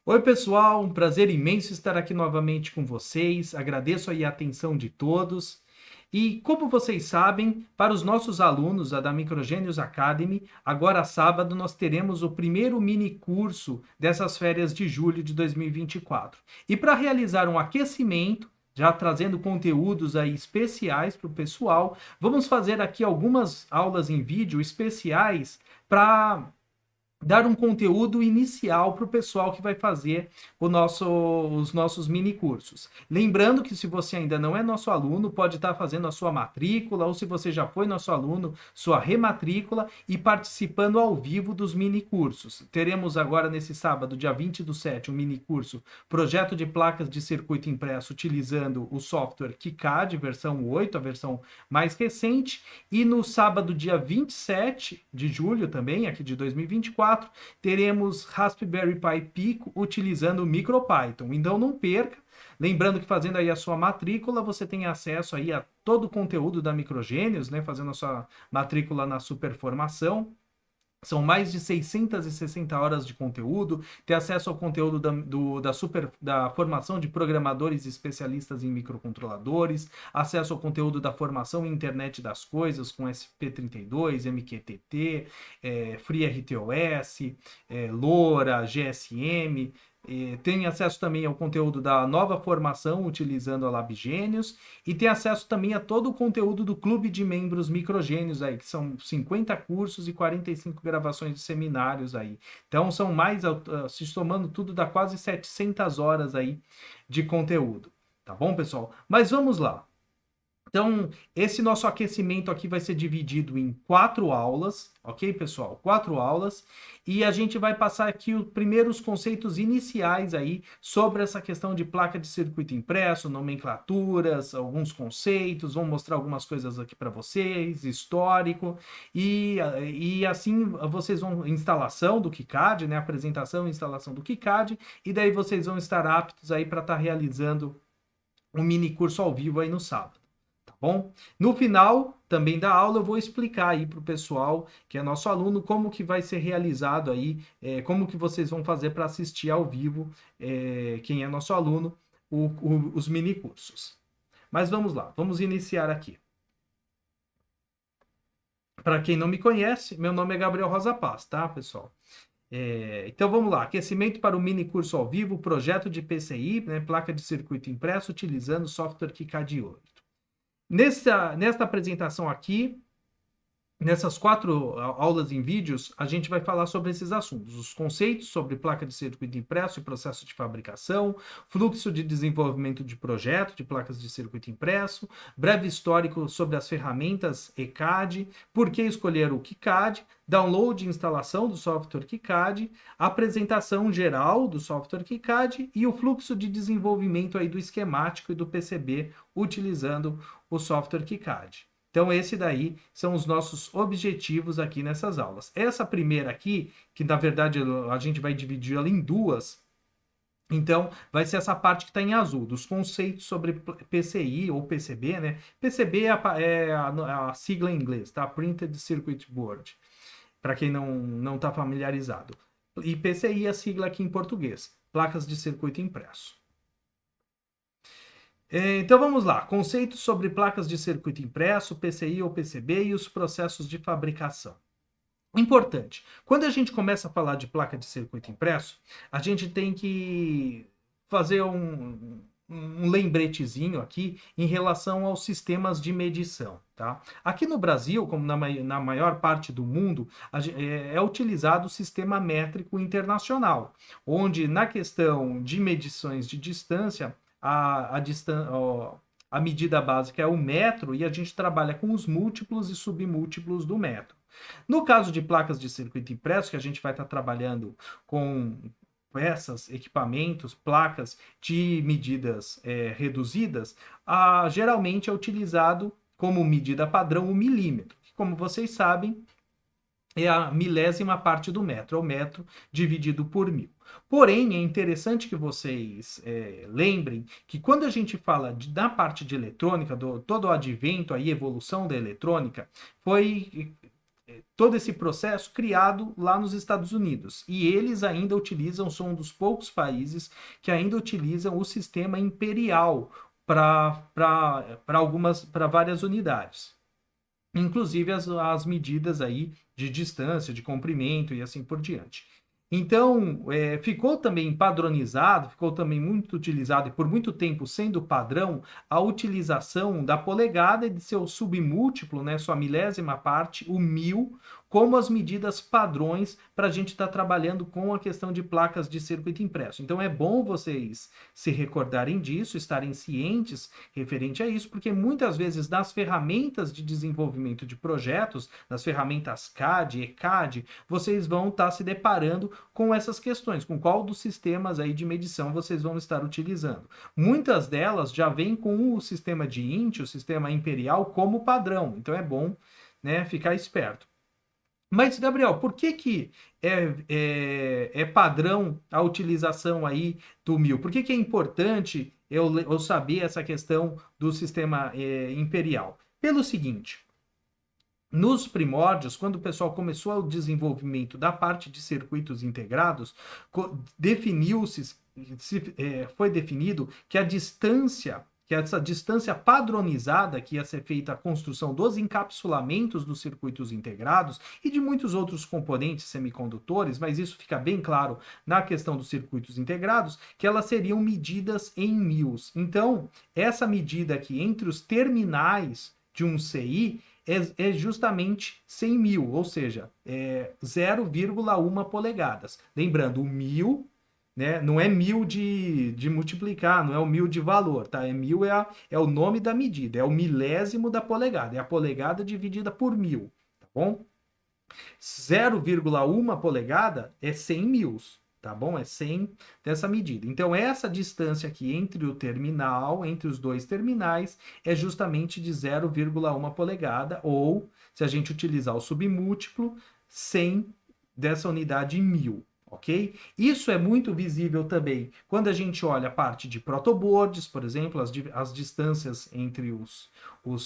Oi, pessoal, um prazer imenso estar aqui novamente com vocês. Agradeço aí a atenção de todos. E como vocês sabem, para os nossos alunos da Microgênios Academy, agora sábado nós teremos o primeiro mini curso dessas férias de julho de 2024. E para realizar um aquecimento, já trazendo conteúdos aí especiais para o pessoal, vamos fazer aqui algumas aulas em vídeo especiais para dar um conteúdo inicial para o pessoal que vai fazer os nossos mini cursos. Lembrando que se você ainda não é nosso aluno, pode estar fazendo a sua matrícula, ou se você já foi nosso aluno, sua rematrícula e participando ao vivo dos mini cursos. Teremos agora nesse sábado, dia 20/7, um mini curso Projeto de Placas de Circuito Impresso utilizando o software KiCad, versão 8, a versão mais recente, e no sábado, dia 27 de julho também, aqui de 2024, teremos Raspberry Pi Pico utilizando o MicroPython. Então não perca. Lembrando que fazendo aí a sua matrícula, você tem acesso aí a todo o conteúdo da Microgênios, né? Fazendo a sua matrícula na Superformação. São mais de 660 horas de conteúdo, ter acesso ao conteúdo da formação de programadores especialistas em microcontroladores, acesso ao conteúdo da formação em internet das coisas com SP32, MQTT, FreeRTOS, LoRa, GSM. Tem acesso também ao conteúdo da nova formação utilizando a LabGênios e tem acesso também a todo o conteúdo do Clube de Membros Microgênios aí, que são 50 cursos e 45 gravações de seminários aí. Então são mais, se somando tudo, dá quase 700 horas aí de conteúdo. Tá bom, pessoal? Mas vamos lá. Então, esse nosso aquecimento aqui vai ser dividido em 4 aulas, ok, pessoal? 4 aulas. E a gente vai passar aqui os primeiros conceitos iniciais aí sobre essa questão de placa de circuito impresso, nomenclaturas, alguns conceitos. Vamos mostrar algumas coisas aqui para vocês, histórico. E assim vocês vão... Instalação do KiCad, né? Apresentação e instalação do KiCad. E daí vocês vão estar aptos aí para estar realizando um mini curso ao vivo aí no sábado. Bom, no final também da aula eu vou explicar aí para o pessoal que é nosso aluno como que vai ser realizado aí, como que vocês vão fazer para assistir ao vivo, quem é nosso aluno, os mini cursos. Mas vamos lá, vamos iniciar aqui. Para quem não me conhece, meu nome é Gabriel Rosa Paz, tá, pessoal? Então vamos lá, aquecimento para o mini curso ao vivo, projeto de PCI, né, placa de circuito impresso utilizando o software KiCad 8. Nesta apresentação aqui, nessas 4 aulas em vídeos, a gente vai falar sobre esses assuntos. Os conceitos sobre placa de circuito impresso e processo de fabricação, fluxo de desenvolvimento de projeto de placas de circuito impresso, breve histórico sobre as ferramentas ECAD, por que escolher o KiCad, download e instalação do software KiCad, apresentação geral do software KiCad e o fluxo de desenvolvimento aí do esquemático e do PCB utilizando o software KiCad. Então, esse daí são os nossos objetivos aqui nessas aulas. Essa primeira aqui, que na verdade a gente vai dividir ela em 2, então vai ser essa parte que está em azul, dos conceitos sobre PCI ou PCB, né? PCB é a sigla em inglês, tá? Printed Circuit Board, para quem não está familiarizado. E PCI é a sigla aqui em português, placas de circuito impresso. Então vamos lá, conceitos sobre placas de circuito impresso, PCI ou PCB e os processos de fabricação. Importante, quando a gente começa a falar de placa de circuito impresso, a gente tem que fazer um lembretezinho aqui em relação aos sistemas de medição. Tá? Aqui no Brasil, como na maior parte do mundo, é utilizado o sistema métrico internacional, onde na questão de medições de distância, a medida básica é o metro e a gente trabalha com os múltiplos e submúltiplos do metro. No caso de placas de circuito impresso, que a gente vai estar trabalhando com peças, equipamentos, placas de medidas reduzidas, geralmente é utilizado como medida padrão o milímetro, que, como vocês sabem, é a milésima parte do metro, é o metro dividido por 1000. Porém, é interessante que vocês lembrem que quando a gente fala da parte de eletrônica, todo o advento, a evolução da eletrônica, foi todo esse processo criado lá nos Estados Unidos. E eles ainda utilizam, são um dos poucos países que ainda utilizam o sistema imperial para várias unidades. Inclusive as medidas aí de distância, de comprimento e assim por diante. Então, ficou também padronizado, ficou também muito utilizado e por muito tempo sendo padrão a utilização da polegada e de seu submúltiplo, né, sua milésima parte, o 1000, como as medidas padrões para a gente estar trabalhando com a questão de placas de circuito impresso. Então, é bom vocês se recordarem disso, estarem cientes referente a isso, porque muitas vezes nas ferramentas de desenvolvimento de projetos, nas ferramentas CAD, ECAD, vocês vão estar se deparando com essas questões, com qual dos sistemas aí de medição vocês vão estar utilizando. Muitas delas já vêm com o sistema de INT, o sistema imperial, como padrão, então é bom, né, ficar esperto. Mas, Gabriel, por que é padrão a utilização aí do 1000? Por que é importante eu saber essa questão do sistema imperial? Pelo seguinte, nos primórdios, quando o pessoal começou o desenvolvimento da parte de circuitos integrados, foi definido que essa distância padronizada que ia ser feita a construção dos encapsulamentos dos circuitos integrados e de muitos outros componentes semicondutores, mas isso fica bem claro na questão dos circuitos integrados, que elas seriam medidas em mils. Então, essa medida aqui entre os terminais de um CI é justamente 100 mil, ou seja, 0,1 polegadas. Lembrando, o 1000, né, não é 1000 de multiplicar, não é o 1000 de valor, tá? 1000 é o nome da medida, é o milésimo da polegada, é a polegada dividida por 1000, tá bom? 0,1 polegada é 100 mils, tá bom? É 100 dessa medida. Então, essa distância aqui entre o terminal, entre os dois terminais, é justamente de 0,1 polegada, ou, se a gente utilizar o submúltiplo, 100 dessa unidade em 1000. Ok? Isso é muito visível também quando a gente olha a parte de protoboards, por exemplo, as distâncias entre os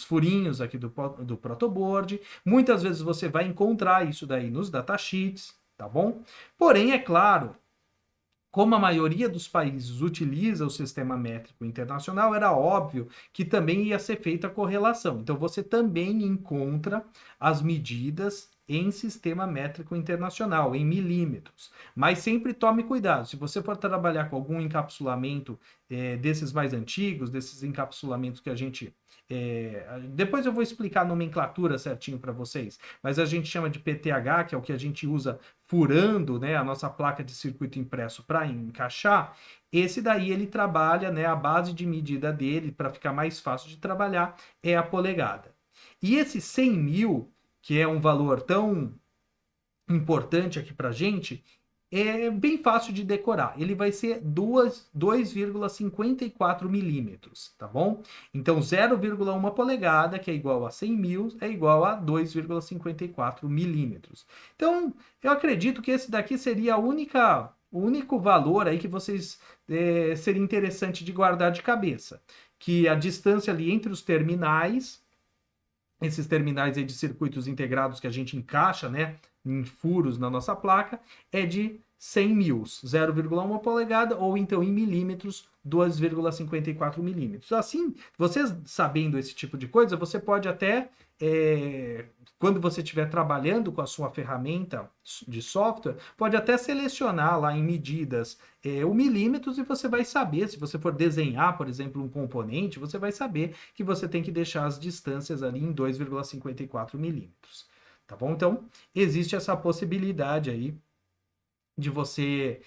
furinhos aqui do protoboard. Muitas vezes você vai encontrar isso daí nos datasheets, tá bom? Porém, é claro, como a maioria dos países utiliza o sistema métrico internacional, era óbvio que também ia ser feita a correlação. Então, você também encontra as medidas em sistema métrico internacional, em milímetros. Mas sempre tome cuidado. Se você for trabalhar com algum encapsulamento desses mais antigos, desses encapsulamentos que a gente... depois eu vou explicar a nomenclatura certinho para vocês, mas a gente chama de PTH, que é o que a gente usa furando, né, a nossa placa de circuito impresso para encaixar. Esse daí ele trabalha, né, a base de medida dele, para ficar mais fácil de trabalhar, é a polegada. E esse 100 mil, que é um valor tão importante aqui para a gente, é bem fácil de decorar. Ele vai ser 2,54 milímetros, tá bom? Então, 0,1 polegada, que é igual a 100 mil, é igual a 2,54 milímetros. Então, eu acredito que esse daqui seria o único valor aí que vocês seria interessante de guardar de cabeça. Que a distância ali entre os terminais, esses terminais aí de circuitos integrados que a gente encaixa, né, em furos na nossa placa, é de 100 mils, 0,1 polegada, ou então em milímetros, 2,54 milímetros. Assim, você sabendo esse tipo de coisa, você pode até, quando você estiver trabalhando com a sua ferramenta de software, pode até selecionar lá em medidas o milímetros e você vai saber, se você for desenhar, por exemplo, um componente, você vai saber que você tem que deixar as distâncias ali em 2,54 milímetros. Tá bom? Então, existe essa possibilidade aí de você,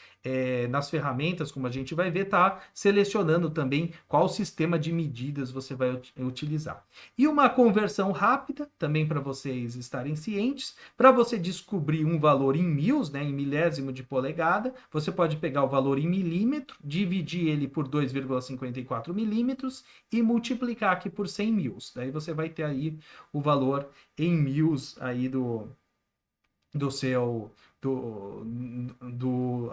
nas ferramentas, como a gente vai ver, tá selecionando também qual sistema de medidas você vai utilizar. E uma conversão rápida, também para vocês estarem cientes, para você descobrir um valor em mils, né, em milésimo de polegada, você pode pegar o valor em milímetro, dividir ele por 2,54 milímetros e multiplicar aqui por 100 mils. Daí você vai ter aí o valor em mils aí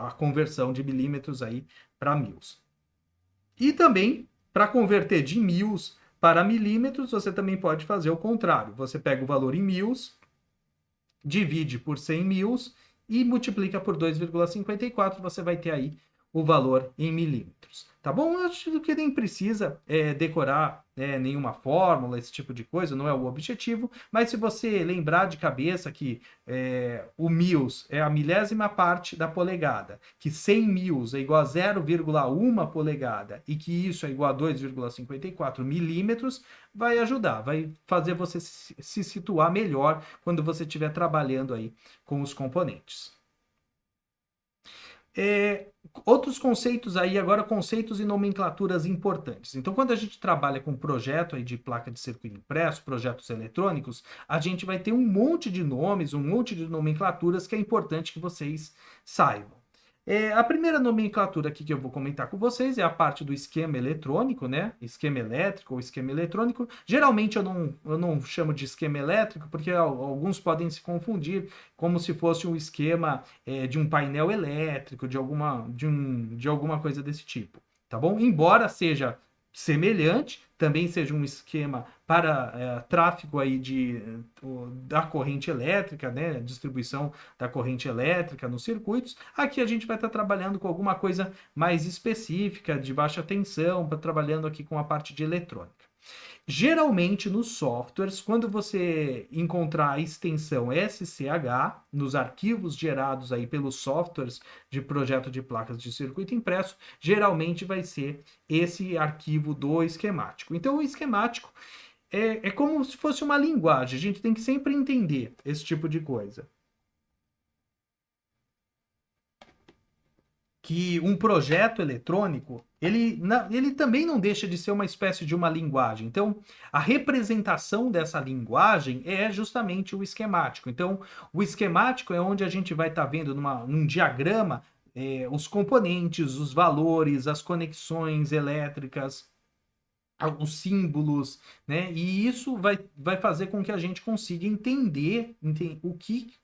a conversão de milímetros aí para mils. E também, para converter de mils para milímetros, você também pode fazer o contrário. Você pega o valor em mils, divide por 100 mil e multiplica por 2,54, você vai ter aí o valor em milímetros. Tá bom? Eu acho que nem precisa decorar nenhuma fórmula, esse tipo de coisa, não é o objetivo, mas se você lembrar de cabeça que o mils é a milésima parte da polegada, que 100 mils é igual a 0,1 polegada e que isso é igual a 2,54 milímetros, vai ajudar, vai fazer você se situar melhor quando você estiver trabalhando aí com os componentes. Outros conceitos aí, agora conceitos e nomenclaturas importantes. Então, quando a gente trabalha com projeto aí de placa de circuito impresso, projetos eletrônicos, a gente vai ter um monte de nomes, um monte de nomenclaturas que é importante que vocês saibam. A primeira nomenclatura aqui que eu vou comentar com vocês é a parte do esquema eletrônico, né? Esquema elétrico ou esquema eletrônico. Geralmente eu não chamo de esquema elétrico, porque alguns podem se confundir como se fosse um esquema de um painel elétrico, de alguma coisa desse tipo, tá bom? Embora seja semelhante, também seja um esquema para tráfego aí da corrente elétrica, né? Distribuição da corrente elétrica nos circuitos. Aqui a gente vai estar trabalhando com alguma coisa mais específica, de baixa tensão, trabalhando aqui com a parte de eletrônica. Geralmente nos softwares, quando você encontrar a extensão SCH nos arquivos gerados aí pelos softwares de projeto de placas de circuito impresso, geralmente vai ser esse arquivo do esquemático. Então o esquemático é como se fosse uma linguagem, a gente tem que sempre entender esse tipo de coisa. Que um projeto eletrônico, ele também não deixa de ser uma espécie de uma linguagem. Então, a representação dessa linguagem é justamente o esquemático. Então, o esquemático é onde a gente vai estar vendo num diagrama os componentes, os valores, as conexões elétricas, os símbolos, né? E isso vai fazer com que a gente consiga entender o que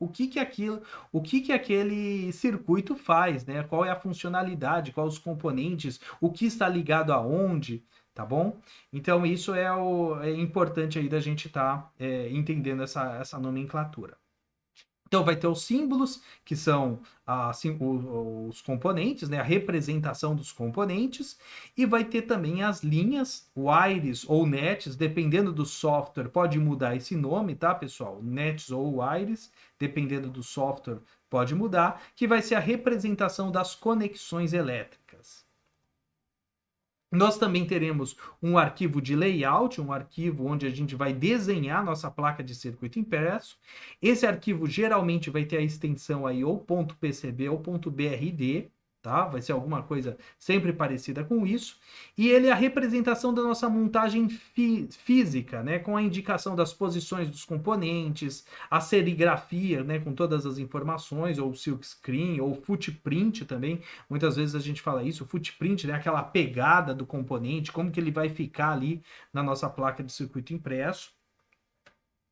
aquele circuito faz, né? Qual é a funcionalidade, quais os componentes, o que está ligado aonde, tá bom? Então isso é importante aí da gente estar entendendo essa nomenclatura. Então vai ter os símbolos, que são os componentes, né? A representação dos componentes, e vai ter também as linhas, wires ou nets, dependendo do software, pode mudar esse nome, tá, pessoal? Nets ou wires, dependendo do software, pode mudar, que vai ser a representação das conexões elétricas. Nós também teremos um arquivo de layout, um arquivo onde a gente vai desenhar nossa placa de circuito impresso. Esse arquivo geralmente vai ter a extensão aí ou .pcb ou .brd, tá? Vai ser alguma coisa sempre parecida com isso. E ele é a representação da nossa montagem física, né? Com a indicação das posições dos componentes, a serigrafia, né? Com todas as informações, ou silkscreen, ou footprint também. Muitas vezes a gente fala isso, o footprint, né? Aquela pegada do componente, como que ele vai ficar ali na nossa placa de circuito impresso.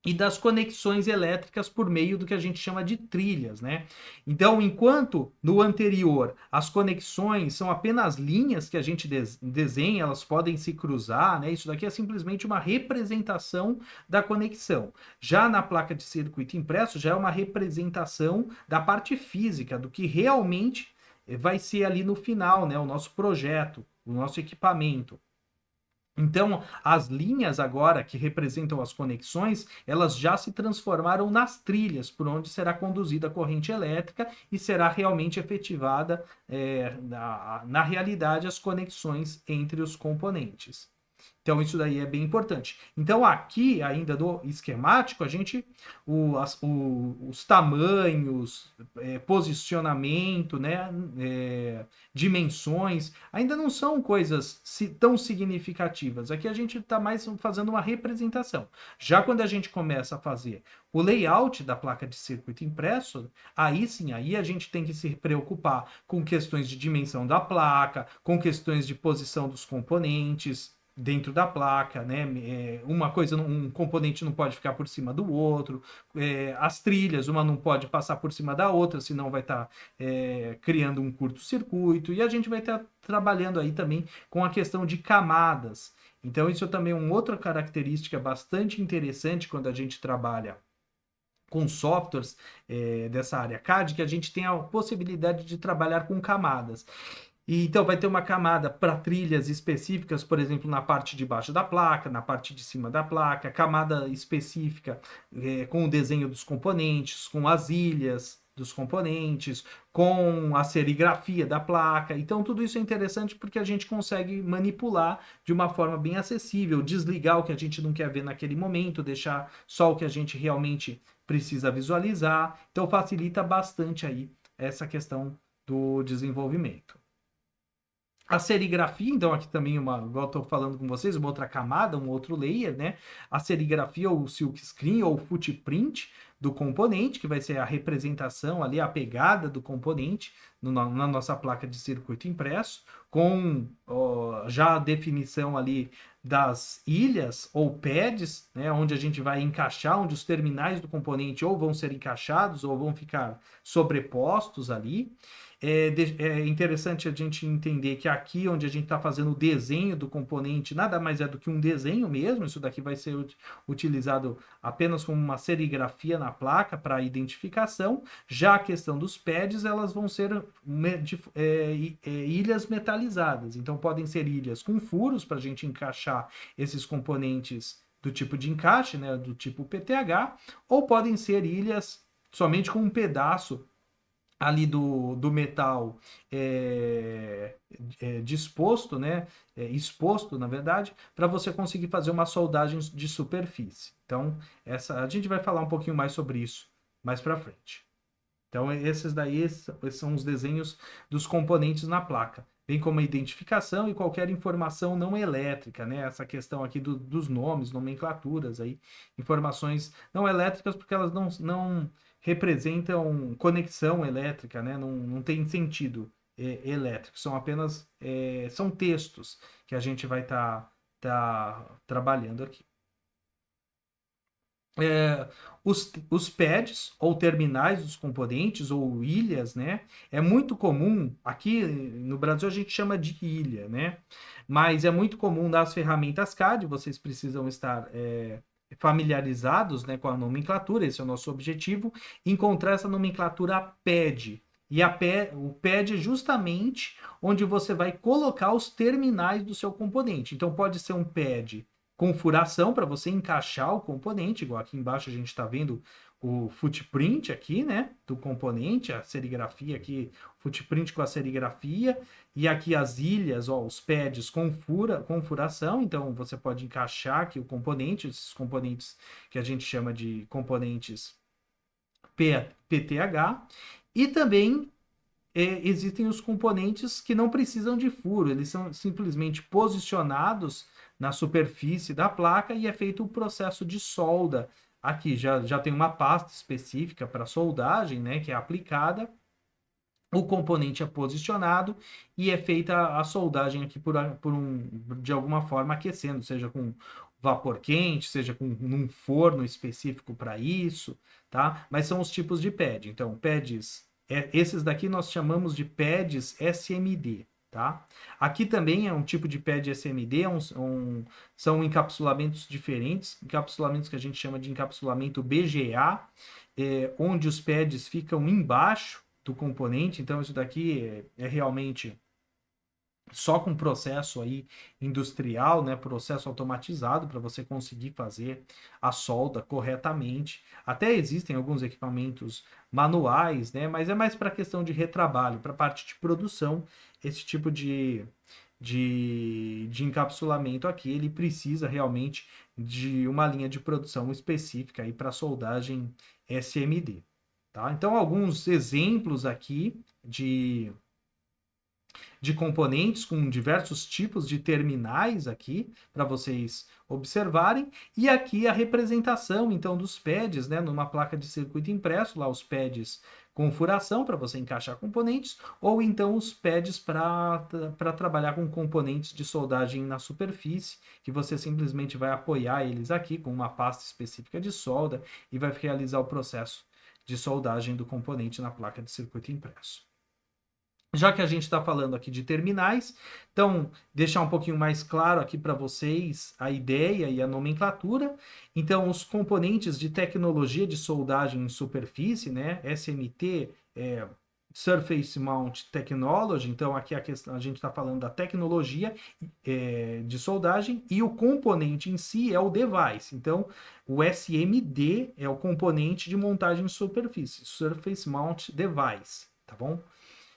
E das conexões elétricas por meio do que a gente chama de trilhas, né? Então, enquanto no anterior as conexões são apenas linhas que a gente desenha, elas podem se cruzar, né? Isso daqui é simplesmente uma representação da conexão. Já na placa de circuito impresso, já é uma representação da parte física, do que realmente vai ser ali no final, né? O nosso projeto, o nosso equipamento. Então, as linhas agora que representam as conexões, elas já se transformaram nas trilhas por onde será conduzida a corrente elétrica e será realmente efetivada na realidade as conexões entre os componentes. Então, isso daí é bem importante. Então, aqui, ainda do esquemático, a gente, os tamanhos, posicionamento, né, dimensões, ainda não são coisas tão significativas. Aqui a gente está mais fazendo uma representação. Já quando a gente começa a fazer o layout da placa de circuito impresso, aí sim, aí a gente tem que se preocupar com questões de dimensão da placa, com questões de posição dos componentes dentro da placa, né? Um componente não pode ficar por cima do outro, as trilhas, uma não pode passar por cima da outra, senão vai estar criando um curto-circuito, e a gente vai estar trabalhando aí também com a questão de camadas. Então, isso também é uma outra característica bastante interessante quando a gente trabalha com softwares dessa área CAD, que a gente tem a possibilidade de trabalhar com camadas. E, então, vai ter uma camada para trilhas específicas, por exemplo, na parte de baixo da placa, na parte de cima da placa, camada específica com o desenho dos componentes, com as ilhas dos componentes, com a serigrafia da placa. Então, tudo isso é interessante porque a gente consegue manipular de uma forma bem acessível, desligar o que a gente não quer ver naquele momento, deixar só o que a gente realmente precisa visualizar. Então, facilita bastante aí essa questão do desenvolvimento. A serigrafia, então, aqui também, igual eu estou falando com vocês, uma outra camada, um outro layer, né? A serigrafia, ou o silkscreen, ou o footprint do componente, que vai ser a representação ali, a pegada do componente na nossa placa de circuito impresso, com já a definição ali das ilhas ou pads, né? Onde a gente vai encaixar, onde os terminais do componente ou vão ser encaixados ou vão ficar sobrepostos ali. É interessante a gente entender que aqui onde a gente está fazendo o desenho do componente, nada mais é do que um desenho mesmo, isso daqui vai ser utilizado apenas como uma serigrafia na placa para identificação. Já a questão dos pads, elas vão ser ilhas metalizadas, então podem ser ilhas com furos para a gente encaixar esses componentes do tipo de encaixe, né, do tipo PTH, ou podem ser ilhas somente com um pedaço ali do metal disposto, né, exposto, na verdade, para você conseguir fazer uma soldagem de superfície. Então, a gente vai falar um pouquinho mais sobre isso mais para frente. Então, esses são os desenhos dos componentes na placa, bem como a identificação e qualquer informação não elétrica, né? Essa questão aqui dos nomes, nomenclaturas aí, informações não elétricas porque elas não representam conexão elétrica, né? Não tem sentido elétrico, são apenas são textos que a gente vai tá trabalhando aqui. Os pads ou terminais dos componentes ou ilhas, né? É muito comum, aqui no Brasil a gente chama de ilha, né? Mas é muito comum nas ferramentas CAD, vocês precisam estar familiarizados, né, com a nomenclatura, esse é o nosso objetivo, encontrar essa nomenclatura pad. E o pad é justamente onde você vai colocar os terminais do seu componente. Então pode ser um pad com furação para você encaixar o componente, igual aqui embaixo a gente está vendo o footprint aqui, né, do componente, a serigrafia aqui, footprint com a serigrafia, e aqui as ilhas, ó, os pads com furação, então você pode encaixar aqui o componente, esses componentes que a gente chama de componentes PTH, e também existem os componentes que não precisam de furo, eles são simplesmente posicionados na superfície da placa e é feito o processo de solda. Aqui já tem uma pasta específica para soldagem, né, que é aplicada, o componente é posicionado e é feita a soldagem aqui de alguma forma aquecendo, seja com vapor quente, seja com um forno específico para isso, tá? Mas são os tipos de pad. Então, pads, esses daqui nós chamamos de pads SMD, tá? Aqui também é um tipo de pad SMD, são encapsulamentos diferentes, encapsulamentos que a gente chama de encapsulamento BGA, onde os pads ficam embaixo do componente, então isso daqui é realmente só com processo aí industrial, né, processo automatizado para você conseguir fazer a solda corretamente. Até existem alguns equipamentos manuais, né, mas é mais para questão de retrabalho, para parte de produção, esse tipo de encapsulamento aqui, ele precisa realmente de uma linha de produção específica aí para soldagem SMD. Tá? Então, alguns exemplos aqui de componentes com diversos tipos de terminais aqui para vocês observarem. E aqui a representação, então, dos pads, né? Numa placa de circuito impresso, lá os pads com furação para você encaixar componentes, ou então os pads para trabalhar com componentes de soldagem na superfície, que você simplesmente vai apoiar eles aqui com uma pasta específica de solda e vai realizar o processo de soldagem do componente na placa de circuito impresso. Já que a gente está falando aqui de terminais, então deixar um pouquinho mais claro aqui para vocês a ideia e a nomenclatura. Então, os componentes de tecnologia de soldagem em superfície, né? SMT, Surface Mount Technology. Então, aqui a gente está falando da tecnologia de soldagem e o componente em si é o device. Então, o SMD é o componente de montagem em superfície, Surface Mount Device, tá bom?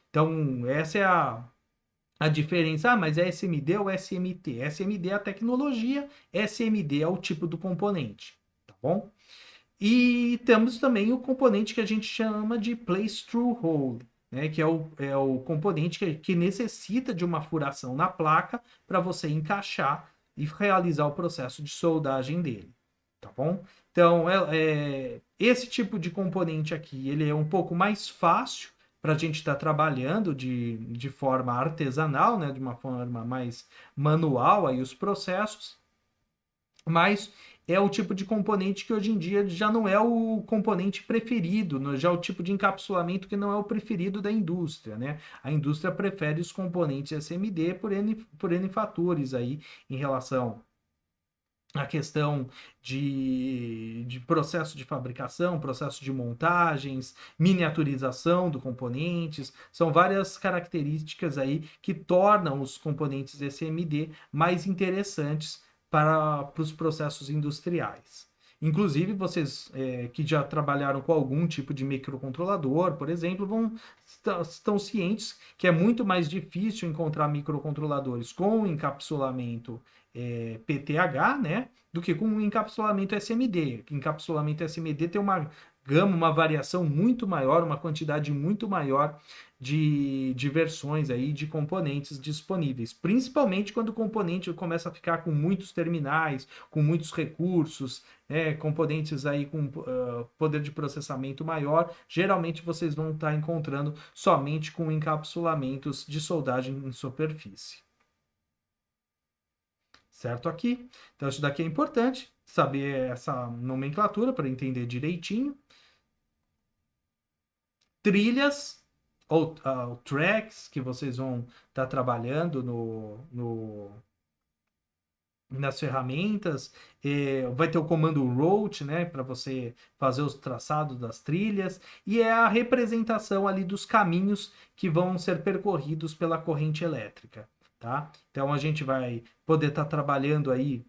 Então, essa é a diferença. Ah, mas é SMD ou SMT? SMD é a tecnologia, SMD é o tipo do componente, tá bom? E temos também o componente que a gente chama de place-through hole, né? Que é o componente que necessita de uma furação na placa para você encaixar e realizar o processo de soldagem dele, tá bom? Então, esse tipo de componente aqui, ele é um pouco mais fácil para a gente estar trabalhando de forma artesanal, né? De uma forma mais manual aí os processos, mas é o tipo de componente que hoje em dia já não é o componente preferido, já é o tipo de encapsulamento que não é o preferido da indústria, né? A indústria prefere os componentes SMD por N fatores aí em relação à questão de processo de fabricação, processo de montagens, miniaturização dos componentes, são várias características aí que tornam os componentes SMD mais interessantes para os processos industriais. Inclusive, vocês que já trabalharam com algum tipo de microcontrolador, por exemplo, estão cientes que é muito mais difícil encontrar microcontroladores com encapsulamento PTH, né, do que com um encapsulamento SMD. Encapsulamento SMD tem uma gama, uma variação muito maior, uma quantidade muito maior de versões aí de componentes disponíveis, principalmente quando o componente começa a ficar com muitos terminais, com muitos recursos, componentes aí com poder de processamento maior, geralmente vocês vão estar encontrando somente com encapsulamentos de soldagem em superfície. Certo aqui? Então isso daqui é importante, saber essa nomenclatura para entender direitinho. Trilhas ou tracks que vocês vão estar trabalhando nas ferramentas, vai ter o comando route, né, para você fazer os traçados das trilhas, e é a representação ali dos caminhos que vão ser percorridos pela corrente elétrica, tá? Então a gente vai poder estar trabalhando aí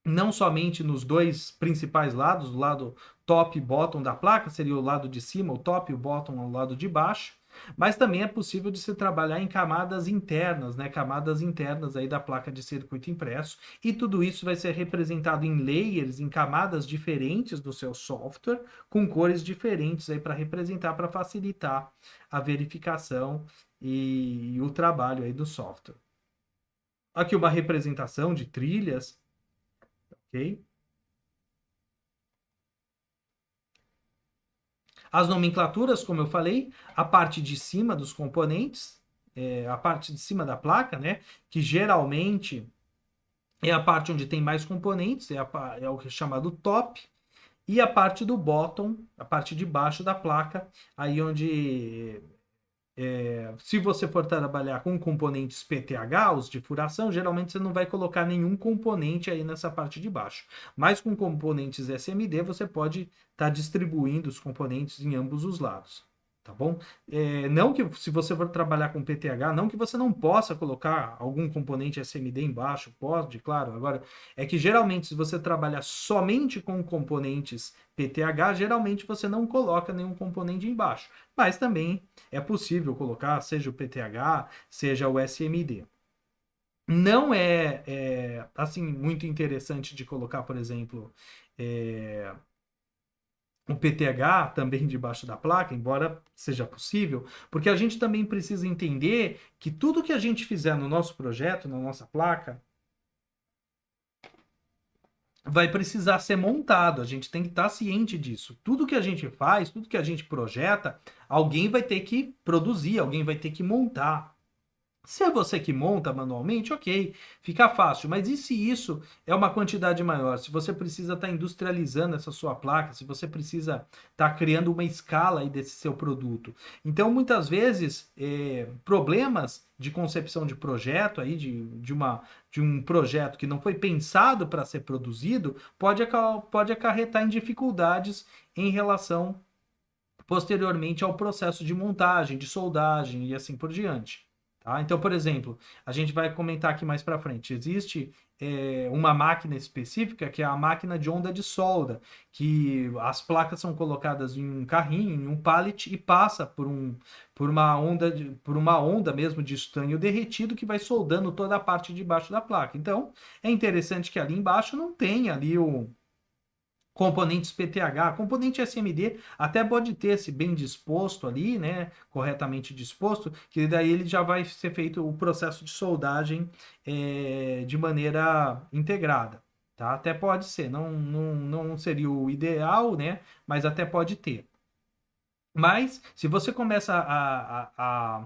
não somente nos dois principais lados, o lado top e bottom da placa, seria o lado de cima, o top e o bottom ao lado de baixo, mas também é possível de se trabalhar em camadas internas, né? Camadas internas aí da placa de circuito impresso, e tudo isso vai ser representado em layers, em camadas diferentes do seu software, com cores diferentes aí para representar, para facilitar a verificação e o trabalho aí do software. Aqui uma representação de trilhas, ok? As nomenclaturas, como eu falei, a parte de cima dos componentes, a parte de cima da placa, né? Que geralmente é a parte onde tem mais componentes, é o chamado top, e a parte do bottom, a parte de baixo da placa, aí onde se você for trabalhar com componentes PTH, os de furação, geralmente você não vai colocar nenhum componente aí nessa parte de baixo. Mas com componentes SMD, você pode estar distribuindo os componentes em ambos os lados. Tá bom? Não que se você for trabalhar com PTH, não que você não possa colocar algum componente SMD embaixo, pode, claro. Agora, é que geralmente se você trabalhar somente com componentes PTH, geralmente você não coloca nenhum componente embaixo. Mas também é possível colocar, seja o PTH, seja o SMD. Não assim muito interessante de colocar, por exemplo, o PTH também debaixo da placa, embora seja possível, porque a gente também precisa entender que tudo que a gente fizer no nosso projeto, na nossa placa, vai precisar ser montado. A gente tem que estar ciente disso. Tudo que a gente faz, tudo que a gente projeta, alguém vai ter que produzir, alguém vai ter que montar. Se é você que monta manualmente, ok, fica fácil. Mas e se isso é uma quantidade maior? Se você precisa estar industrializando essa sua placa, se você precisa estar criando uma escala aí desse seu produto. Então, muitas vezes, problemas de concepção de projeto, aí, de um projeto que não foi pensado para ser produzido, pode acarretar em dificuldades em relação posteriormente ao processo de montagem, de soldagem e assim por diante. Tá? Então, por exemplo, a gente vai comentar aqui mais para frente. Existe uma máquina específica que é a máquina de onda de solda, que as placas são colocadas em um carrinho, em um pallet e passa por uma onda mesmo de estanho derretido que vai soldando toda a parte de baixo da placa. Então, é interessante que ali embaixo não tenha ali o componentes PTH, componente SMD até pode ter se bem disposto ali, né, corretamente disposto, que daí ele já vai ser feito o processo de soldagem de maneira integrada, tá? Até pode ser, não seria o ideal, né, mas até pode ter. Mas, se você começa a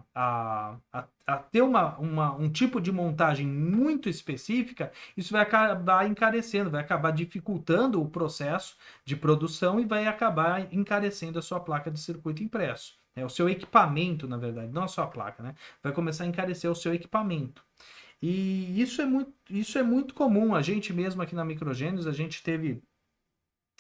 ter um tipo de montagem muito específica, isso vai acabar encarecendo, vai acabar dificultando o processo de produção e vai acabar encarecendo a sua placa de circuito impresso. É o seu equipamento, na verdade, não a sua placa, né? Vai começar a encarecer o seu equipamento. E isso é muito comum. A gente mesmo aqui na Microgênios, a gente teve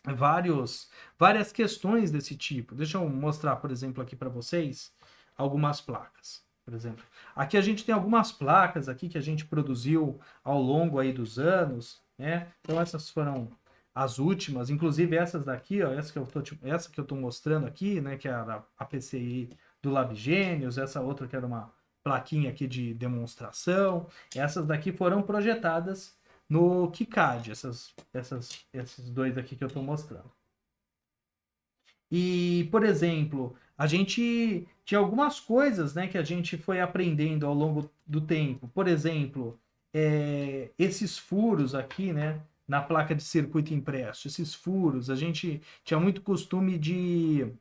várias questões desse tipo. Deixa eu mostrar, por exemplo, aqui para vocês algumas placas. Por exemplo, aqui a gente tem algumas placas aqui que a gente produziu ao longo aí dos anos, né? Então essas foram as últimas, inclusive essas daqui, ó, essa que eu tô mostrando aqui, né, que é a PCI do Labgênios, essa outra que era uma plaquinha aqui de demonstração. Essas daqui foram projetadas no KiCad, esses dois aqui que eu estou mostrando. E, por exemplo, a gente tinha algumas coisas, né, que a gente foi aprendendo ao longo do tempo. Por exemplo, esses furos aqui, né, na placa de circuito impresso, esses furos, a gente tinha muito costume de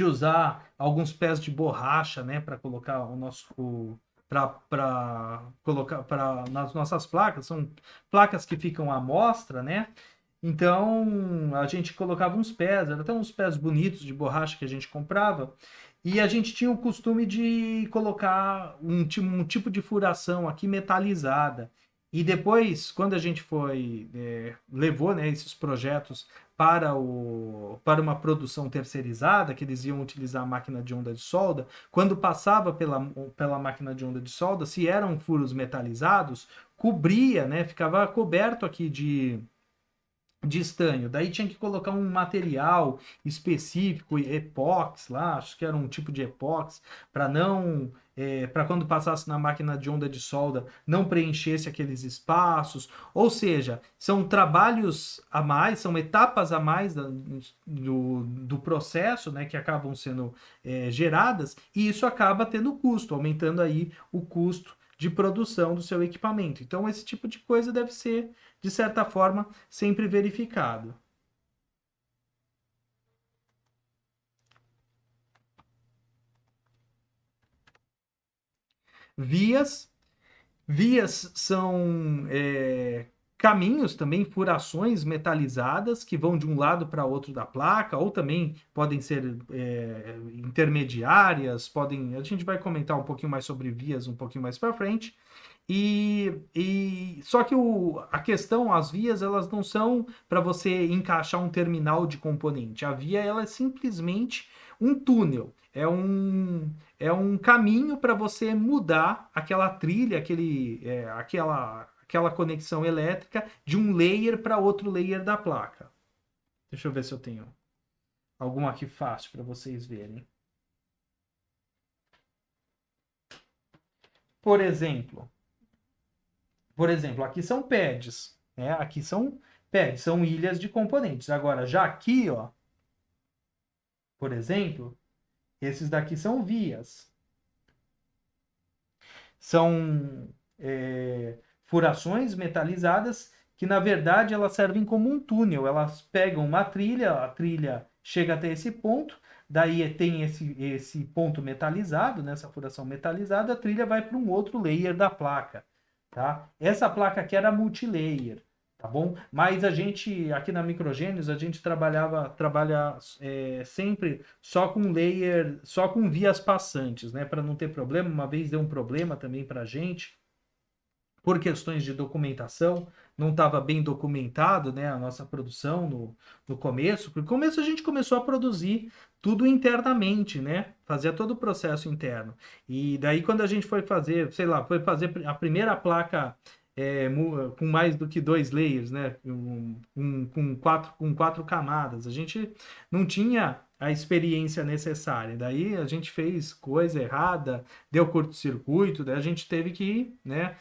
usar alguns pés de borracha, né, para colocar o nosso para colocar para nas nossas placas, são placas que ficam à mostra, né? Então a gente colocava uns pés, eram até uns pés bonitos de borracha que a gente comprava, e a gente tinha o costume de colocar um tipo de furação aqui metalizada. E depois, quando a gente levou, né, esses projetos para uma produção terceirizada, que eles iam utilizar a máquina de onda de solda, quando passava pela máquina de onda de solda, se eram furos metalizados, cobria, né, ficava coberto aqui de estanho. Daí tinha que colocar um material específico, epóxi lá, acho que era um tipo de epóxi, para não, para quando passasse na máquina de onda de solda, não preenchesse aqueles espaços. Ou seja, são trabalhos a mais, são etapas a mais do processo, né, que acabam sendo geradas, e isso acaba tendo custo, aumentando aí o custo de produção do seu equipamento. Então, esse tipo de coisa deve ser, de certa forma, sempre verificado. Vias, vias são caminhos também, furações metalizadas que vão de um lado para outro da placa, ou também podem ser intermediárias, podem. A gente vai comentar um pouquinho mais sobre vias um pouquinho mais para frente. Só que a questão, as vias, elas não são para você encaixar um terminal de componente. A via ela é simplesmente um túnel, é um caminho para você mudar aquela trilha, aquela conexão elétrica de um layer para outro layer da placa. Deixa eu ver se eu tenho algum aqui fácil para vocês verem. Por exemplo, aqui são pads, né? Aqui são pads, são ilhas de componentes. Agora, já aqui, ó, por exemplo, esses daqui são vias. São furações metalizadas que, na verdade, elas servem como um túnel. Elas pegam uma trilha, a trilha chega até esse ponto, daí tem esse ponto metalizado, né, essa furação metalizada, a trilha vai para um outro layer da placa, tá? Essa placa aqui era multilayer, tá bom? Mas a gente, aqui na Microgênios, a gente trabalha sempre só com layer, só com vias passantes, né, para não ter problema. Uma vez deu um problema também para a gente, por questões de documentação, não estava bem documentado, né, a nossa produção no começo. No começo a gente começou a produzir tudo internamente, né, fazia todo o processo interno. E daí quando a gente foi fazer, sei lá, foi fazer a primeira placa com mais do que 2 layers, né, com quatro camadas, a gente não tinha a experiência necessária. Daí a gente fez coisa errada, deu curto-circuito, daí a gente teve que, né,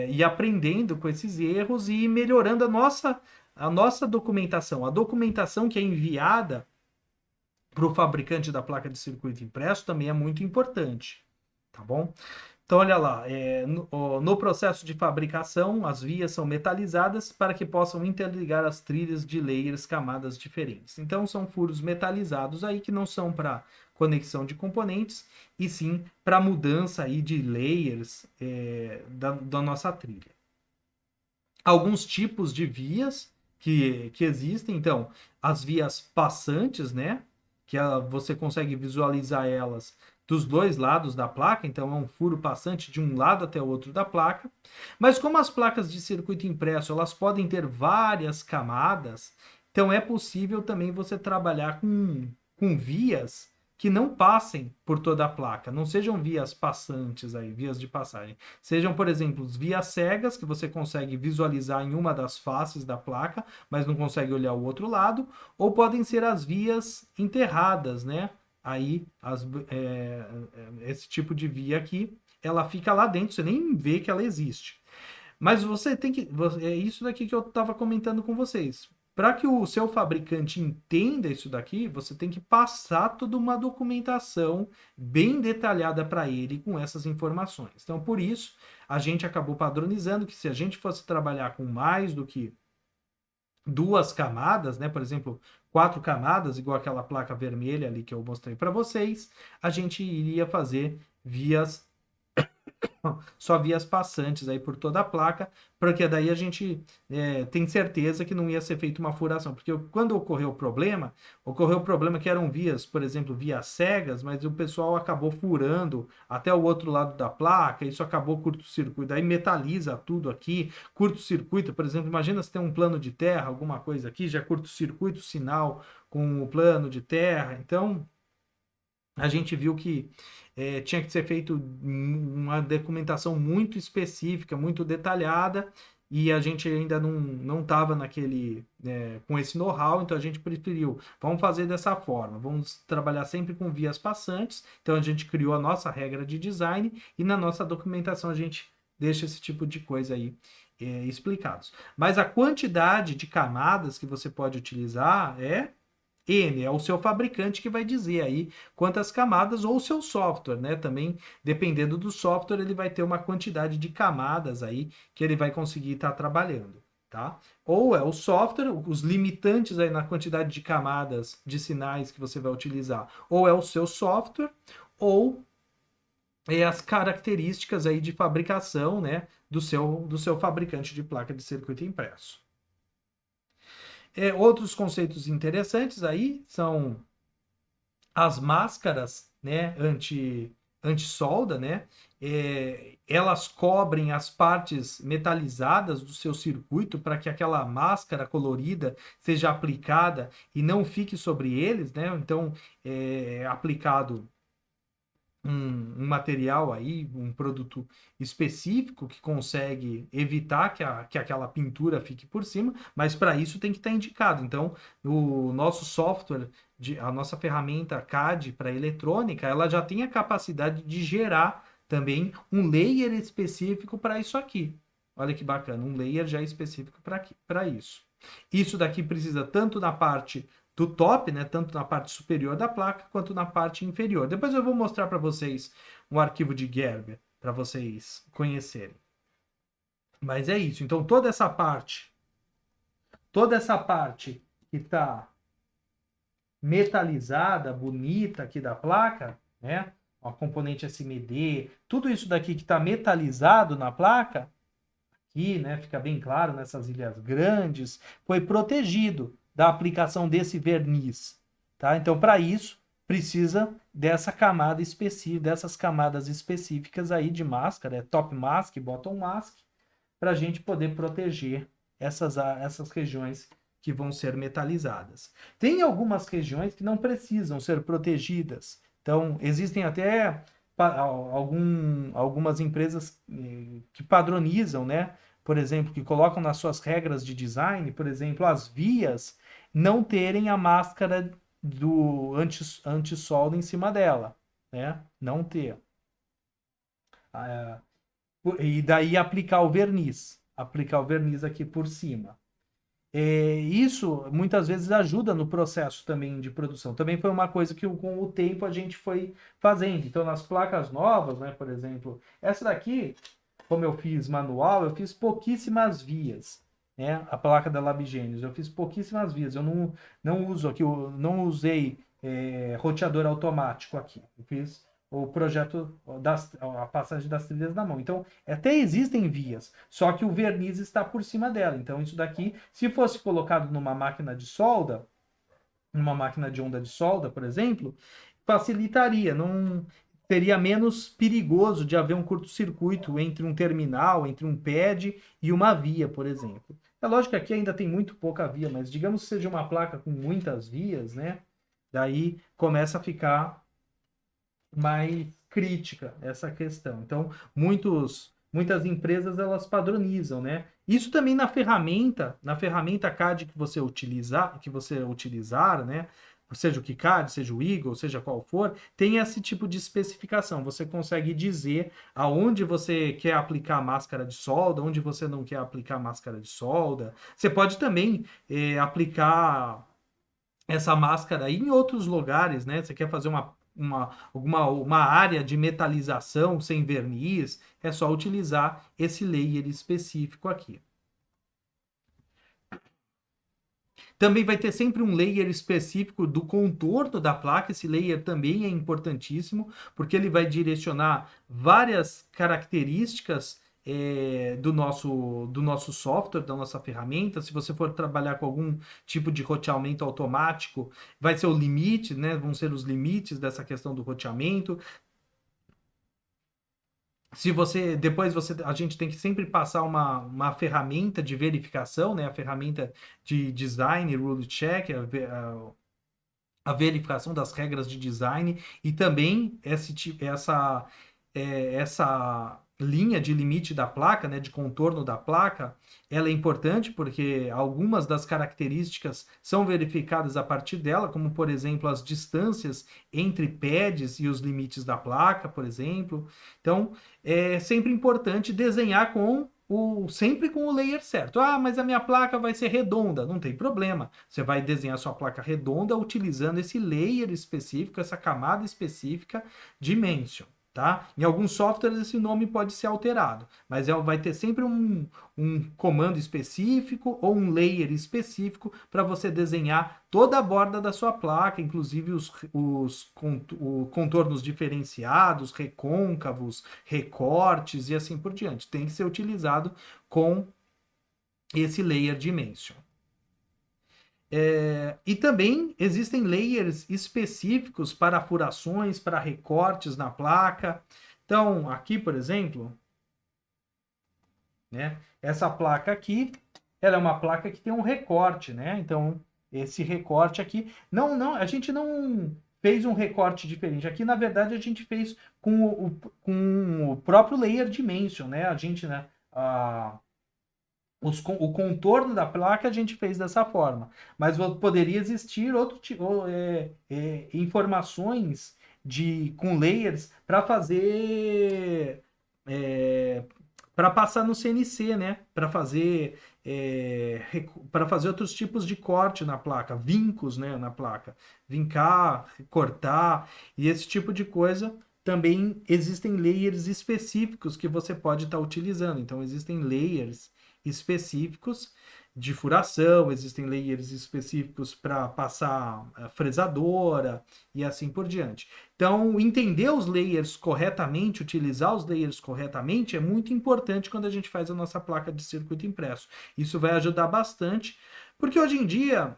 ir aprendendo com esses erros e ir melhorando a nossa documentação. A documentação que é enviada para o fabricante da placa de circuito impresso também é muito importante, tá bom? Então, olha lá, no processo de fabricação, as vias são metalizadas para que possam interligar as trilhas de layers, camadas diferentes. Então, são furos metalizados aí que não são para conexão de componentes, e sim para mudança aí de layers da nossa trilha. Alguns tipos de vias que existem, então, as vias passantes, né? Que você consegue visualizar elas dos dois lados da placa, então é um furo passante de um lado até o outro da placa. Mas como as placas de circuito impresso, elas podem ter várias camadas, então é possível também você trabalhar com vias que não passem por toda a placa, não sejam vias passantes aí, vias de passagem. Sejam, por exemplo, vias cegas, que você consegue visualizar em uma das faces da placa, mas não consegue olhar o outro lado, ou podem ser as vias enterradas, né? Aí, esse tipo de via aqui, ela fica lá dentro, você nem vê que ela existe. Mas você tem que. É isso daqui que eu estava comentando com vocês. Para que o seu fabricante entenda isso daqui, você tem que passar toda uma documentação bem detalhada para ele com essas informações. Então, por isso, a gente acabou padronizando que se a gente fosse trabalhar com mais do que 2 camadas, né? Por exemplo, 4 camadas, igual aquela placa vermelha ali que eu mostrei para vocês, a gente iria fazer vias só vias passantes aí por toda a placa, porque daí a gente tem certeza que não ia ser feita uma furação. Porque quando ocorreu o problema que eram vias, por exemplo, vias cegas, mas o pessoal acabou furando até o outro lado da placa, isso acabou curto-circuito, daí metaliza tudo aqui, curto-circuito, por exemplo, imagina se tem um plano de terra, alguma coisa aqui, já curto-circuito o sinal com o plano de terra, então a gente viu que tinha que ser feito uma documentação muito específica, muito detalhada, e a gente ainda não estava com esse know-how, então a gente preferiu, vamos fazer dessa forma, vamos trabalhar sempre com vias passantes, então a gente criou a nossa regra de design, e na nossa documentação a gente deixa esse tipo de coisa aí explicados. Mas a quantidade de camadas que você pode utilizar é o seu fabricante que vai dizer aí quantas camadas, ou o seu software, né? Também, dependendo do software, ele vai ter uma quantidade de camadas aí que ele vai conseguir estar trabalhando, tá? Ou é o software, os limitantes aí na quantidade de camadas de sinais que você vai utilizar, ou é o seu software, ou é as características aí de fabricação, né? Do seu fabricante de placa de circuito impresso. Outros conceitos interessantes aí são as máscaras, né, anti-solda, né, elas cobrem as partes metalizadas do seu circuito para que aquela máscara colorida seja aplicada e não fique sobre eles, né? Então, é aplicado um material aí, um produto específico que consegue evitar que aquela pintura fique por cima, mas para isso tem que estar indicado. Então, o nosso software, a nossa ferramenta CAD para eletrônica, ela já tem a capacidade de gerar também um layer específico para isso aqui. Olha que bacana, um layer já específico para isso. Isso daqui precisa tanto na parte do top, né, tanto na parte superior da placa quanto na parte inferior. Depois eu vou mostrar para vocês um arquivo de Gerber para vocês conhecerem. Mas é isso. Então toda essa parte que está metalizada, bonita aqui da placa, né? A componente SMD, tudo isso daqui que está metalizado na placa, aqui, né? Fica bem claro nessas ilhas grandes, foi protegido da aplicação desse verniz, tá? Então, para isso, precisa dessa camada específica, dessas camadas específicas aí de máscara, top mask, bottom mask, para a gente poder proteger essas regiões que vão ser metalizadas. Tem algumas regiões que não precisam ser protegidas. Então, existem até algumas empresas que padronizam, né? Por exemplo, que colocam nas suas regras de design, por exemplo, as vias não terem a máscara do anti-solda em cima dela, né? Não ter. Ah, e daí aplicar o verniz aqui por cima. Isso muitas vezes ajuda no processo também de produção. Também foi uma coisa que com o tempo a gente foi fazendo. Então, nas placas novas, né, por exemplo, essa daqui, como eu fiz manual, eu fiz pouquíssimas vias. Né? A placa da Labigenius, eu fiz pouquíssimas vias. Eu não uso aqui, eu não usei roteador automático aqui. Eu fiz o projeto a passagem das trilhas na mão. Então, até existem vias, só que o verniz está por cima dela. Então, isso daqui, se fosse colocado numa máquina de solda, numa máquina de onda de solda, por exemplo, facilitaria, não seria menos perigoso de haver um curto-circuito entre um terminal, entre um pad e uma via, por exemplo. É lógico que aqui ainda tem muito pouca via, mas digamos que seja uma placa com muitas vias, né? Daí começa a ficar mais crítica essa questão. Então, muitas empresas elas padronizam, né? Isso também na ferramenta CAD que você utilizar, né? Seja o KiCad, seja o Eagle, seja qual for, tem esse tipo de especificação. Você consegue dizer aonde você quer aplicar a máscara de solda, onde você não quer aplicar a máscara de solda. Você pode também aplicar essa máscara aí em outros lugares, né? Você quer fazer uma área de metalização sem verniz, é só utilizar esse layer específico aqui. Também vai ter sempre um layer específico do contorno da placa. Esse layer também é importantíssimo, porque ele vai direcionar várias características do nosso software, da nossa ferramenta. Se você for trabalhar com algum tipo de roteamento automático, vai ser o limite, né? Vão ser os limites dessa questão do roteamento. Se você depois a gente tem que sempre passar uma ferramenta de verificação, né? A ferramenta de design, rule check, a verificação das regras de design e também essa linha de limite da placa, né, de contorno da placa, ela é importante porque algumas das características são verificadas a partir dela, como por exemplo as distâncias entre pads e os limites da placa, por exemplo. Então, é sempre importante desenhar sempre com o layer certo. Ah, mas a minha placa vai ser redonda. Não tem problema. Você vai desenhar sua placa redonda utilizando esse layer específico, essa camada específica Dimension. Tá? Em alguns softwares esse nome pode ser alterado, mas vai ter sempre um comando específico ou um layer específico para você desenhar toda a borda da sua placa, inclusive os contornos diferenciados, recôncavos, recortes e assim por diante. Tem que ser utilizado com esse layer dimension. E também existem layers específicos para furações, para recortes na placa. Então, aqui, por exemplo, né, essa placa aqui, ela é uma placa que tem um recorte, né? Então, esse recorte aqui, a gente não fez um recorte diferente. Aqui, na verdade, a gente fez com o próprio layer dimension, né? A gente, né? O contorno da placa a gente fez dessa forma, mas poderia existir outro tipo informações com layers para fazer para passar no CNC, né? Para fazer outros tipos de corte na placa, vincos, né? Na placa, vincar, cortar e esse tipo de coisa. Também existem layers específicos que você pode estar utilizando. Então, existem layers específicos de furação, existem layers específicos para passar a fresadora e assim por diante. Então, entender os layers corretamente, utilizar os layers corretamente é muito importante quando a gente faz a nossa placa de circuito impresso. Isso vai ajudar bastante, porque hoje em dia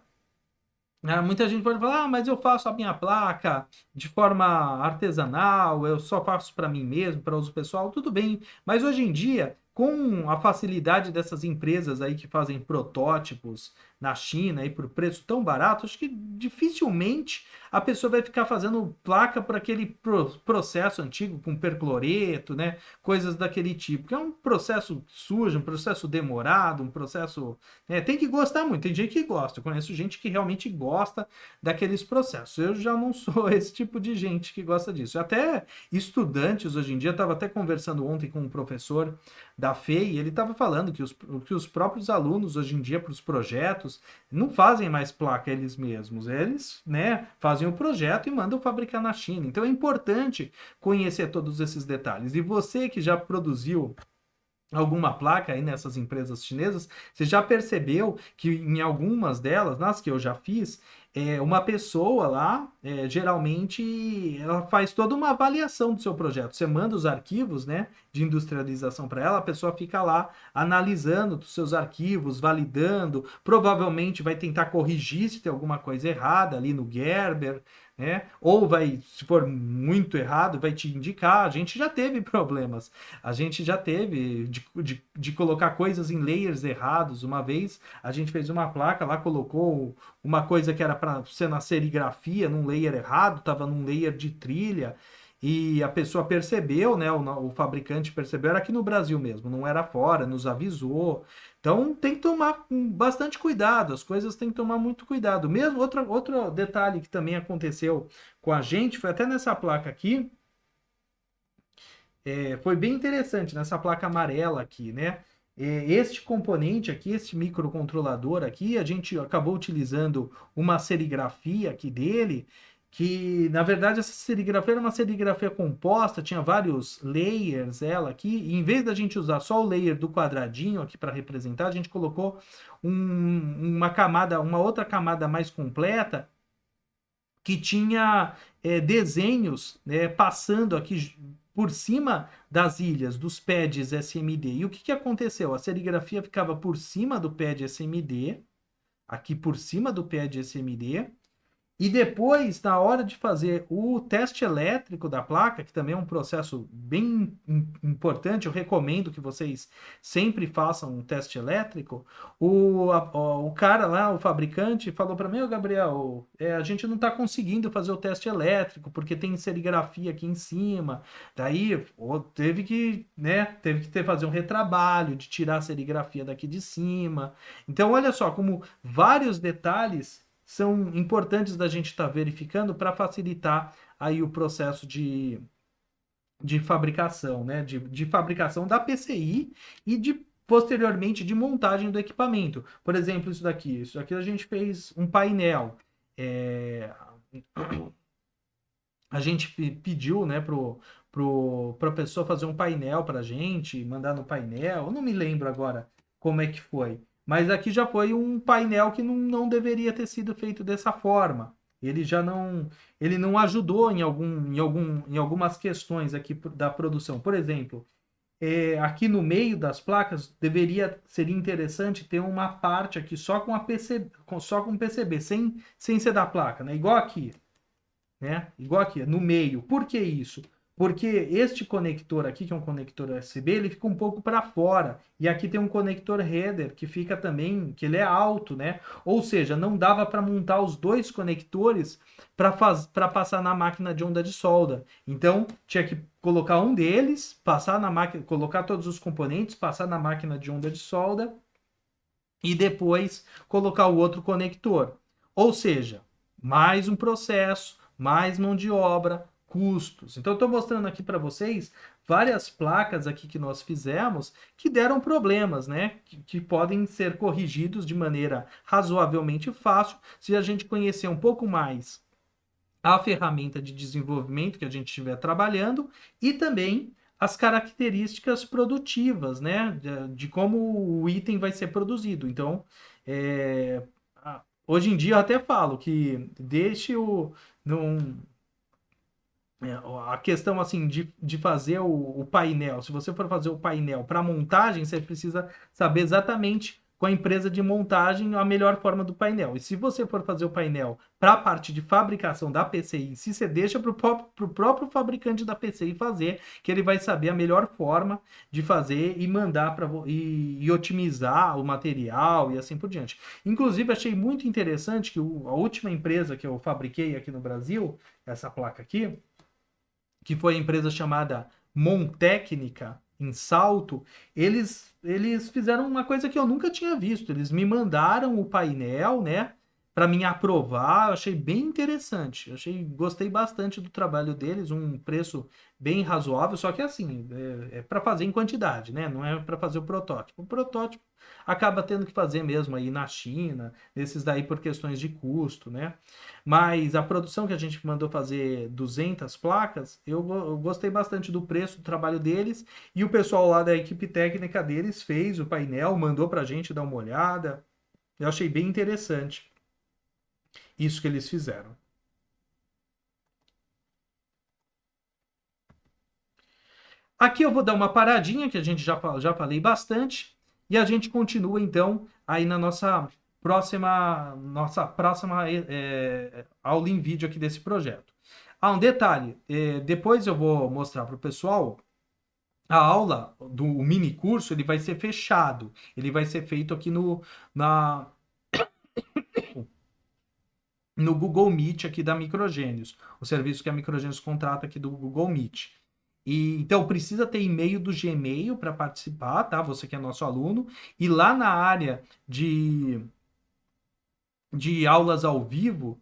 muita gente pode falar, mas eu faço a minha placa de forma artesanal, eu só faço para mim mesmo, para uso pessoal, tudo bem. Mas hoje em dia, com a facilidade dessas empresas aí que fazem protótipos na China e por preço tão barato, acho que dificilmente a pessoa vai ficar fazendo placa por aquele processo antigo com percloreto, né? Coisas daquele tipo, que é um processo sujo, um processo demorado, um processo tem que gostar muito, tem gente que gosta, eu conheço gente que realmente gosta daqueles processos. Eu já não sou esse tipo de gente que gosta disso. Até estudantes hoje em dia, estava até conversando ontem com um professor da FEI, ele estava falando que os próprios alunos hoje em dia, para os projetos, não fazem mais placa eles mesmos, eles fazem o projeto e mandam fabricar na China. Então é importante conhecer todos esses detalhes. E você que já produziu alguma placa aí nessas empresas chinesas, você já percebeu que em algumas delas, nas que eu já fiz, uma pessoa lá, geralmente, ela faz toda uma avaliação do seu projeto. Você manda os arquivos, né, de industrialização para ela, a pessoa fica lá analisando os seus arquivos, validando, provavelmente vai tentar corrigir se tem alguma coisa errada ali no Gerber, né? Ou vai, se for muito errado, vai te indicar. A gente já teve problemas. A gente já teve de colocar coisas em layers errados. Uma vez a gente fez uma placa lá, colocou uma coisa que era para ser na serigrafia num layer errado, estava num layer de trilha. E a pessoa percebeu, né? O fabricante percebeu, era aqui no Brasil mesmo, não era fora, nos avisou. Então tem que tomar bastante cuidado, as coisas tem que tomar muito cuidado. Mesmo outro detalhe que também aconteceu com a gente, foi até nessa placa aqui, foi bem interessante, nessa placa amarela aqui, né? Este componente aqui, este microcontrolador aqui, a gente acabou utilizando uma serigrafia aqui dele, que na verdade essa serigrafia era uma serigrafia composta, tinha vários layers ela aqui, e em vez da gente usar só o layer do quadradinho aqui para representar, a gente colocou uma outra camada mais completa que tinha desenhos passando aqui por cima das ilhas, dos pads SMD. E o que aconteceu? A serigrafia ficava por cima do pad SMD, aqui por cima do pad SMD, e depois, na hora de fazer o teste elétrico da placa, que também é um processo bem importante, eu recomendo que vocês sempre façam um teste elétrico, o cara lá, o fabricante, falou para mim, ô Gabriel, a gente não está conseguindo fazer o teste elétrico, porque tem serigrafia aqui em cima. Daí teve que fazer um retrabalho de tirar a serigrafia daqui de cima. Então, olha só, como vários detalhes são importantes da gente estar verificando para facilitar aí o processo de fabricação, né? De fabricação da PCI e posteriormente de montagem do equipamento. Por exemplo, isso aqui a gente fez um painel. A gente pediu, né, para a pessoa fazer um painel para a gente, mandar no painel. Eu não me lembro agora como é que foi. Mas aqui já foi um painel que não deveria ter sido feito dessa forma. Ele não ajudou em algumas questões aqui da produção. Por exemplo, aqui no meio das placas seria interessante ter uma parte aqui só com só com PCB, sem ser da placa, né? Igual aqui, né? Igual aqui, no meio. Por que isso? Porque este conector aqui, que é um conector USB, ele fica um pouco para fora. E aqui tem um conector header que fica também, que ele é alto, né? Ou seja, não dava para montar os dois conectores para passar na máquina de onda de solda. Então, tinha que colocar um deles, passar na máquina, colocar todos os componentes, passar na máquina de onda de solda e depois colocar o outro conector. Ou seja, mais um processo, mais mão de obra, custos. Então, eu estou mostrando aqui para vocês várias placas aqui que nós fizemos que deram problemas, né? Que podem ser corrigidos de maneira razoavelmente fácil se a gente conhecer um pouco mais a ferramenta de desenvolvimento que a gente estiver trabalhando e também as características produtivas, né? De como o item vai ser produzido. Então, hoje em dia eu até falo que deixe o. Não, a questão assim de fazer o painel, se você for fazer o painel para montagem, você precisa saber exatamente com a empresa de montagem a melhor forma do painel. E se você for fazer o painel para a parte de fabricação da PCI, se você deixa para o próprio fabricante da PCI fazer, que ele vai saber a melhor forma de fazer e mandar para e otimizar o material e assim por diante. Inclusive, achei muito interessante que a última empresa que eu fabriquei aqui no Brasil, essa placa aqui, que foi a empresa chamada Montécnica, em Salto, eles fizeram uma coisa que eu nunca tinha visto. Eles me mandaram o painel, né, para mim aprovar. Eu achei bem interessante. Gostei bastante do trabalho deles, um preço bem razoável, só que assim, é para fazer em quantidade, né? Não é para fazer o protótipo. O protótipo acaba tendo que fazer mesmo aí na China, esses daí por questões de custo, né? Mas a produção que a gente mandou fazer 200 placas, eu gostei bastante do preço do trabalho deles e o pessoal lá da equipe técnica deles fez o painel, mandou pra gente dar uma olhada. Eu achei bem interessante isso que eles fizeram. Aqui eu vou dar uma paradinha, que a gente já falei bastante, e a gente continua então aí na nossa próxima aula em vídeo aqui desse projeto. Ah, um detalhe, depois eu vou mostrar para o pessoal a aula do mini curso, ele vai ser fechado, ele vai ser feito aqui no Google Meet aqui da Microgênios, o serviço que a Microgênios contrata aqui do Google Meet. E então precisa ter e-mail do Gmail para participar, tá? Você que é nosso aluno. E lá na área de aulas ao vivo,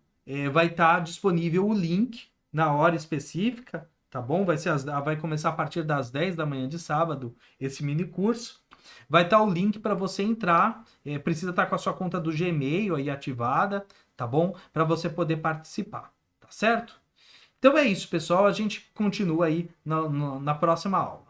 vai estar disponível o link na hora específica, tá bom? Vai começar a partir das 10 da manhã de sábado esse mini curso. Vai estar o link para você entrar, precisa estar com a sua conta do Gmail aí ativada, tá bom? Para você poder participar, tá certo? Então é isso, pessoal. A gente continua aí na próxima aula.